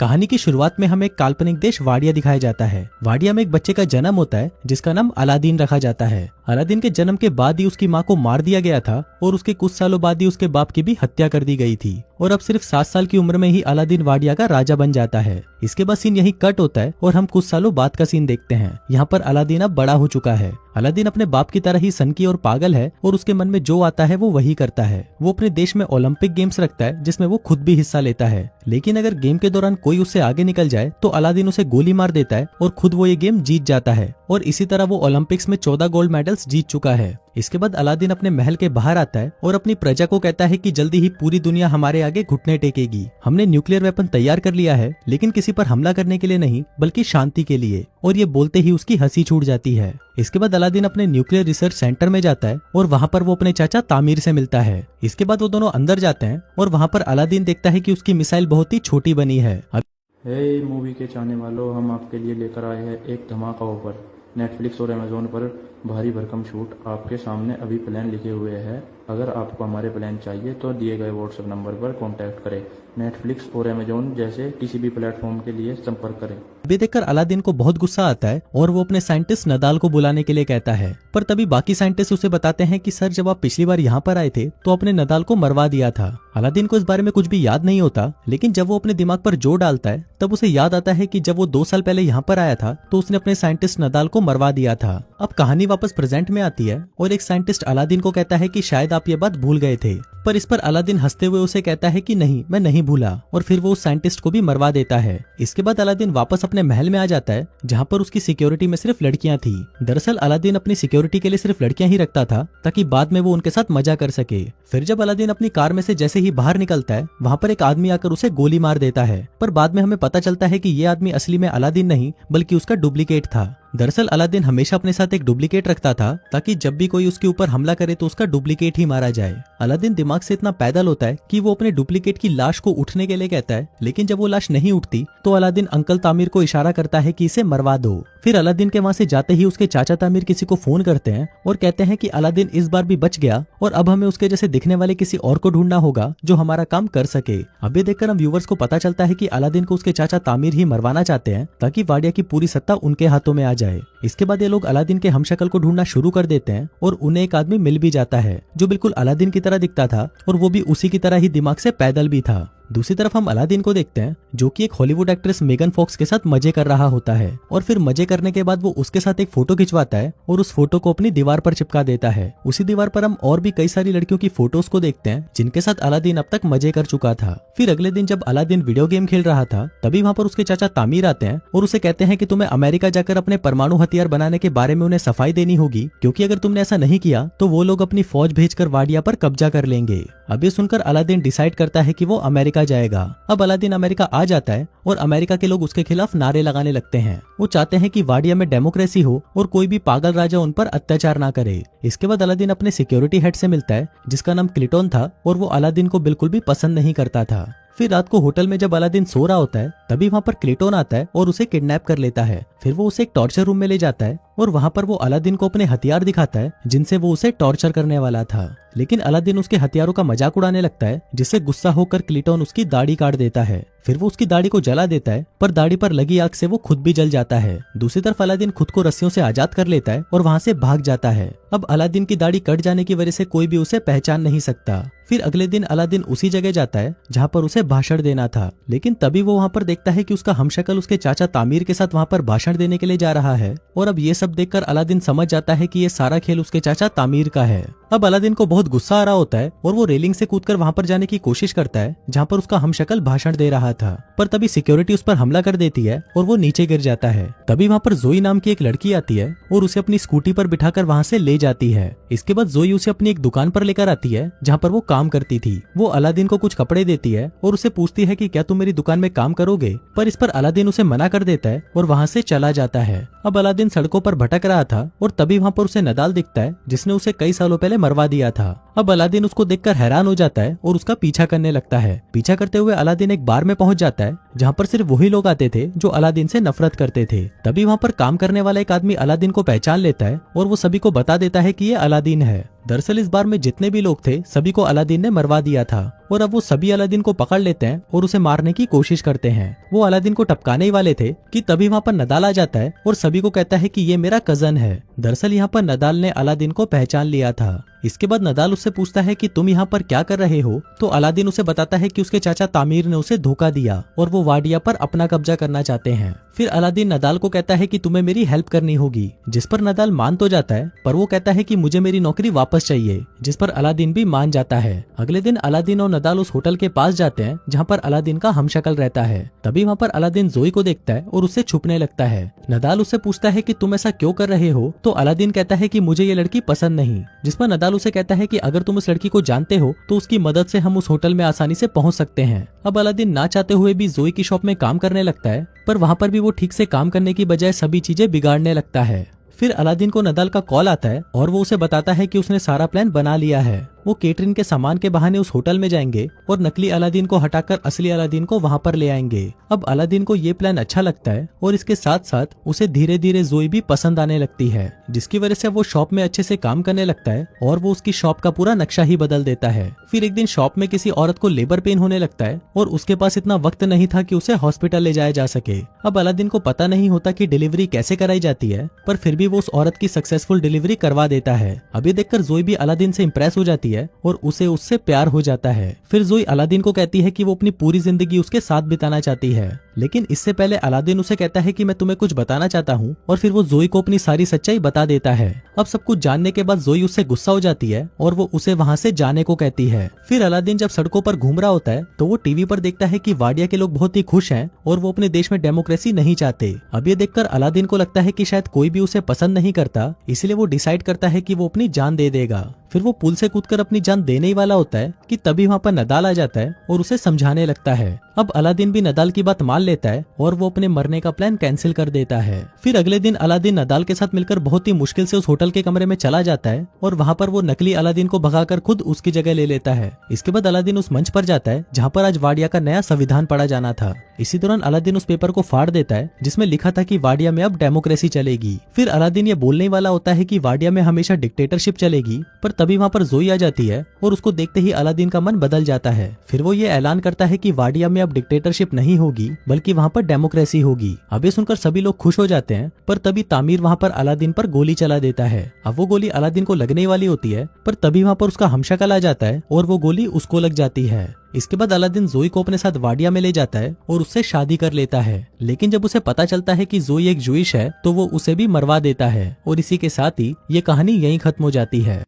कहानी की शुरुआत में हमें एक काल्पनिक देश वाडिया दिखाया जाता है। वाडिया में एक बच्चे का जन्म होता है जिसका नाम अलादीन रखा जाता है। अलादीन के जन्म के बाद ही उसकी माँ को मार दिया गया था और उसके कुछ सालों बाद ही उसके बाप की भी हत्या कर दी गई थी और अब सिर्फ 7 साल की उम्र में ही अलादीन वाडिया का राजा बन जाता है। इसके बाद सीन यही कट होता है और हम कुछ सालों बाद का सीन देखते हैं। यहाँ पर अलादीन अब बड़ा हो चुका है। अलादीन अपने बाप की तरह ही सनकी और पागल है और उसके मन में जो आता है वो वही करता है। वो अपने देश में ओलंपिक गेम्स रखता है जिसमें वो खुद भी हिस्सा लेता है, लेकिन अगर गेम के दौरान कोई उससे आगे निकल जाए तो अलादीन उसे गोली मार देता है और खुद वो ये गेम जीत जाता है और इसी तरह वो ओलंपिक्स में 14 गोल्ड मेडल्स जीत चुका है। इसके बाद अलादीन अपने महल के बाहर आता है और अपनी प्रजा को कहता है कि जल्दी ही पूरी दुनिया हमारे आगे घुटने टेकेगी। हमने न्यूक्लियर वेपन तैयार कर लिया है, लेकिन किसी पर हमला करने के लिए नहीं बल्कि शांति के लिए। और ये बोलते ही उसकी हंसी छूट जाती है। इसके बाद अलादीन अपने न्यूक्लियर रिसर्च सेंटर में जाता है और वहाँ पर वो अपने चाचा तामीर से मिलता है। इसके बाद वो दोनों अंदर जाते हैं और वहाँ पर अलादीन देखता है कि उसकी मिसाइल बहुत ही छोटी बनी है। हे मूवी के चाहने वालों, हम आपके लिए लेकर आए हैं एक धमाका ऑफर। नेटफ्लिक्स और अमेजोन पर भारी भरकम छूट आपके सामने अभी प्लान लिखे हुए हैं। अगर आपको हमारे प्लान चाहिए तो दिए गए व्हाट्सएप नंबर पर कांटेक्ट करें। नेटफ्लिक्स और अमेजोन जैसे किसी भी प्लेटफॉर्म के लिए संपर्क करें। ये देखकर अलादीन को बहुत गुस्सा आता है और वो अपने साइंटिस्ट नदाल को बुलाने के लिए कहता है, पर तभी बाकी साइंटिस्ट उसे बताते हैं कि सर, जब आप पिछली बार यहाँ पर आए थे तो अपने नदाल को मरवा दिया था। अलादीन को इस बारे में कुछ भी याद नहीं होता, लेकिन जब वो अपने दिमाग पर जोर डालता है तब उसे याद आता है कि जब वो 2 साल पहले यहाँ पर आया था तो उसने अपने साइंटिस्ट नदाल को मरवा दिया था। अब कहानी वापस प्रेजेंट में आती है और एक साइंटिस्ट अलादीन को कहता है कि शायद आप ये बात भूल गए थे, पर इस पर अलादीन हंसते हुए उसे कहता है कि नहीं, मैं नहीं भूला, और फिर वो उस साइंटिस्ट को भी मरवा देता है। इसके बाद अलादीन वापस अपने महल में आ जाता है जहाँ पर उसकी सिक्योरिटी में सिर्फ लड़कियां थी। दरअसल अलादीन अपनी सिक्योरिटी के लिए सिर्फ लड़कियां ही रखता था ताकि बाद में वो उनके साथ मजा कर सके। फिर जब अलादीन अपनी कार में से जैसे ही बाहर निकलता है, वहाँ पर एक आदमी आकर उसे गोली मार देता है, पर बाद में हमें पता चलता है कि ये आदमी असली में अलादीन नहीं बल्कि उसका डुप्लीकेट था। दरअसल अलादीन हमेशा अपने साथ एक डुप्लीकेट रखता था ताकि जब भी कोई उसके ऊपर हमला करे तो उसका डुप्लीकेट ही मारा जाए। अलादीन दिमाग से इतना पैदल होता है कि वो अपने डुप्लीकेट की लाश को उठने के लिए कहता है, लेकिन जब वो लाश नहीं उठती तो अलादीन अंकल तामीर को इशारा करता है कि इसे मरवा दो। फिर अलादीन के वहाँ से जाते ही उसके चाचा तामीर किसी को फोन करते हैं और कहते हैं कि अलादीन इस बार भी बच गया और अब हमें उसके जैसे दिखने वाले किसी और को ढूंढना होगा जो हमारा काम कर सके। अब ये देखकर हम व्यूवर्स को पता चलता है कि अलादीन को उसके चाचा तामीर ही मरवाना चाहते हैं ताकि वाडिया की पूरी सत्ता उनके हाथों में आ जाए। इसके बाद ये लोग अलादीन के हमशक्ल को ढूंढना शुरू कर देते हैं और उन्हें एक आदमी मिल भी जाता है जो बिल्कुल अलादीन की तरह दिखता था और वो भी उसी की तरह ही दिमाग से पैदल भी था। दूसरी तरफ हम अलादीन को देखते हैं जो कि एक हॉलीवुड एक्ट्रेस मेगन फॉक्स के साथ मजे कर रहा होता है और फिर मजे करने के बाद वो उसके साथ एक फोटो खिंचवाता है और उस फोटो को अपनी दीवार पर चिपका देता है। उसी दीवार पर हम और भी कई सारी लड़कियों की फोटोज को देखते हैं जिनके साथ अलादीन अब तक मजे कर चुका था। फिर अगले दिन जब अलादीन वीडियो गेम खेल रहा था तभी वहाँ पर उसके चाचा तामीर आते हैं और उसे कहते हैं कि तुम्हें अमेरिका जाकर अपने परमाणु हथियार बनाने के बारे में उन्हें सफाई देनी होगी, क्योंकि अगर तुमने ऐसा नहीं किया तो वो लोग अपनी फौज भेजकर वाडिया पर कब्जा कर लेंगे। अब ये सुनकर अलादीन डिसाइड करता है कि वो अमेरिका जाएगा। अब अलादीन अमेरिका आ जाता है और अमेरिका के लोग उसके खिलाफ नारे लगाने लगते हैं। वो चाहते हैं कि वाडिया में डेमोक्रेसी हो और कोई भी पागल राजा उन पर अत्याचार ना करे। इसके बाद अलादीन अपने सिक्योरिटी हेड से मिलता है जिसका नाम क्लिटोन था और वो अलादीन को बिल्कुल भी पसंद नहीं करता था। फिर रात को होटल में जब अलादीन सो रहा होता है तभी वहाँ पर क्लिटोन आता है और उसे किडनैप कर लेता है। फिर वो उसे एक टॉर्चर रूम में ले जाता है और वहाँ पर वो अलादीन को अपने हथियार दिखाता है जिनसे वो उसे टॉर्चर करने वाला था, लेकिन अलादीन उसके हथियारों का मजाक उड़ाने लगता है जिससे गुस्सा होकर क्लिटोन उसकी दाढ़ी काट देता है। फिर वो उसकी दाढ़ी को जला देता है, पर दाढ़ी पर लगी आग से वो खुद भी जल जाता है। दूसरी तरफ अलादीन खुद को रस्सियों से आजाद कर लेता है और वहाँ से भाग जाता है। अब अलादीन की दाढ़ी कट जाने की वजह से कोई भी उसे पहचान नहीं सकता। फिर अगले दिन अलादीन उसी जगह जाता है जहाँ पर उसे भाषण देना था, लेकिन तभी वो वहाँ पर देखता है कि उसका हमशक्ल उसके चाचा तामीर के साथ वहाँ पर भाषण देने के लिए जा रहा है। और अब ये सब देखकर अलादीन समझ जाता है कि ये सारा खेल उसके चाचा तामीर का है। अब अलादीन को बहुत गुस्सा आ रहा होता है और वो रेलिंग से कूदकर वहाँ पर जाने की कोशिश करता है जहाँ पर उसका हमशक्ल भाषण दे रहा था, पर तभी सिक्योरिटी उस पर हमला कर देती है और वो नीचे गिर जाता है। तभी वहाँ पर जोई नाम की एक लड़की आती है और उसे अपनी स्कूटी पर बिठाकर वहाँ से ले जाती है। इसके बाद जोई उसे अपनी एक दुकान पर लेकर आती है जहाँ पर वो काम करती थी। वो अलादीन को कुछ कपड़े देती है और उसे पूछती है कि क्या तुम मेरी दुकान में काम करोगे, पर इस पर अलादीन उसे मना कर देता है और वहाँ से चला जाता है। अब अलादीन सड़कों पर भटक रहा था और तभी वहाँ पर उसे नदाल दिखता है जिसने उसे कई सालों पहले मरवा दिया था। अब अलादीन उसको देखकर हैरान हो जाता है और उसका पीछा करने लगता है। पीछा करते हुए अलादीन एक बार में पहुंच जाता है जहाँ पर सिर्फ वही लोग आते थे जो अलादीन से नफरत करते थे। तभी वहाँ पर काम करने वाला एक आदमी अलादीन को पहचान लेता है और वो सभी को बता देता है कि ये अलादीन है। दरअसल इस बार में जितने भी लोग थे सभी को अलादीन ने मरवा दिया था और अब वो सभी अलादीन को पकड़ लेते हैं और उसे मारने की कोशिश करते हैं। वो अलादीन को टपकाने ही वाले थे कि तभी वहाँ पर नदाल आ जाता है और सभी को कहता है कि ये मेरा कजन है। दरअसल यहाँ पर नदाल ने अलादीन को पहचान लिया था। इसके बाद नदाल उससे पूछता है कि तुम यहाँ पर क्या कर रहे हो, तो अलादीन उसे बताता है कि उसके चाचा तामीर ने उसे धोखा दिया और वो वाडिया पर अपना कब्जा करना चाहते हैं। फिर अलादीन नदाल को कहता है कि तुम्हें मेरी हेल्प करनी होगी, जिस पर नदाल मान तो जाता है पर वो कहता है कि मुझे मेरी नौकरी वापस चाहिए, जिस पर अलादीन भी मान जाता है। अगले दिन अलादीन और नदाल उस होटल के पास जाते हैं जहाँ पर अलादीन का हमशक्ल रहता है। तभी वहाँ पर अलादीन जोई को देखता है और उससे छुपने लगता है। नदाल उससे पूछता है कि तुम ऐसा क्यों कर रहे हो, तो अलादीन कहता है कि मुझे ये लड़की पसंद नहीं, जिस पर नदाल उसे कहता है कि अगर तुम उस लड़की को जानते हो तो उसकी मदद से हम उस होटल में आसानी से पहुंच सकते हैं। अब अलादीन ना चाहते हुए भी जोई की शॉप में काम करने लगता है, पर वहाँ पर भी वो ठीक से काम करने की बजाय सभी चीजें बिगाड़ने लगता है। फिर अलादीन को नदाल का कॉल आता है और वो उसे बताता है कि उसने सारा प्लान बना लिया है। वो केटरिन के सामान के बहाने उस होटल में जाएंगे और नकली अलादीन को हटाकर असली अलादीन को वहाँ पर ले आएंगे। अब अलादीन को ये प्लान अच्छा लगता है और इसके साथ साथ उसे धीरे धीरे जोई भी पसंद आने लगती है, जिसकी वजह से वो शॉप में अच्छे से काम करने लगता है और वो उसकी शॉप का पूरा नक्शा ही बदल देता है। फिर एक दिन शॉप में किसी औरत को लेबर पेन होने लगता है और उसके पास इतना वक्त नहीं था कि उसे हॉस्पिटल ले जाया जा सके। अब अलादीन को पता नहीं होता कि डिलीवरी कैसे कराई जाती है, पर फिर भी वो उस औरत की सक्सेसफुल डिलीवरी करवा देता है। अब ये देखकर जोई भी अलादीन से इम्प्रेस हो जाती है और उसे उससे प्यार हो जाता है। फिर जोई अलादीन को कहती है कि वो अपनी पूरी जिंदगी उसके साथ बिताना चाहती है, लेकिन इससे पहले अलादीन उसे कहता है कि मैं तुम्हें कुछ बताना चाहता हूँ, और फिर वो जोई को अपनी सारी सच्चाई बता देता है। अब सब कुछ जानने के बाद जोई उससे गुस्सा हो जाती है और वो उसे वहाँ से जाने को कहती है। फिर अलादीन जब सड़कों पर घूम रहा होता है तो वो टीवी पर देखता है कि वाडिया के लोग बहुत ही खुश हैं और वो अपने देश में डेमोक्रेसी नहीं चाहते। अब ये देखकर अलादीन को लगता है कि शायद कोई भी उसे पसंद नहीं करता, इसलिए वो डिसाइड करता है कि वो अपनी जान दे देगा। फिर वो पुल से कूदकर अपनी जान देने ही वाला होता है कि तभी वहाँ पर नदाल आ जाता है और उसे समझाने लगता है। अब अलादीन भी नदाल की बात मान लेता है और वो अपने मरने का प्लान कैंसिल कर देता है। फिर अगले दिन अलादीन नदाल के साथ मिलकर बहुत ही मुश्किल से उस होटल के कमरे में चला जाता है और वहाँ पर वो नकली अलादीन को भगाकर खुद उसकी जगह ले लेता है। इसके बाद अलादीन उस मंच पर जाता है जहाँ पर आज वाडिया का नया संविधान पढ़ा जाना था। इसी दौरान अलादीन उस पेपर को फाड़ देता है जिसमें लिखा था कि वाडिया में अब डेमोक्रेसी चलेगी। फिर अलादीन ये बोलने वाला होता है कि वाडिया में हमेशा डिक्टेटरशिप चलेगी, पर तभी वहाँ पर जोई आ जाती है और उसको देखते ही अलादीन का मन बदल जाता है। फिर वो ये ऐलान करता है कि वाडिया में अब डिक्टेटरशिप नहीं होगी बल्कि वहाँ पर डेमोक्रेसी होगी। अब ये सुनकर सभी लोग खुश हो जाते हैं, पर तभी तामीर वहाँ पर अलादीन पर गोली चला देता है। अब वो गोली अलादीन को लगने वाली होती है, पर तभी वहाँ पर उसका हमशक्ल आ जाता है और वो गोली उसको लग जाती है। इसके बाद अलादीन जोई को अपने साथ वाडिया में ले जाता है और उससे शादी कर लेता है, लेकिन जब उसे पता चलता है कि जोई एक जूइश है तो वो उसे भी मरवा देता है। और इसी के साथ ही ये कहानी यहीं खत्म हो जाती है।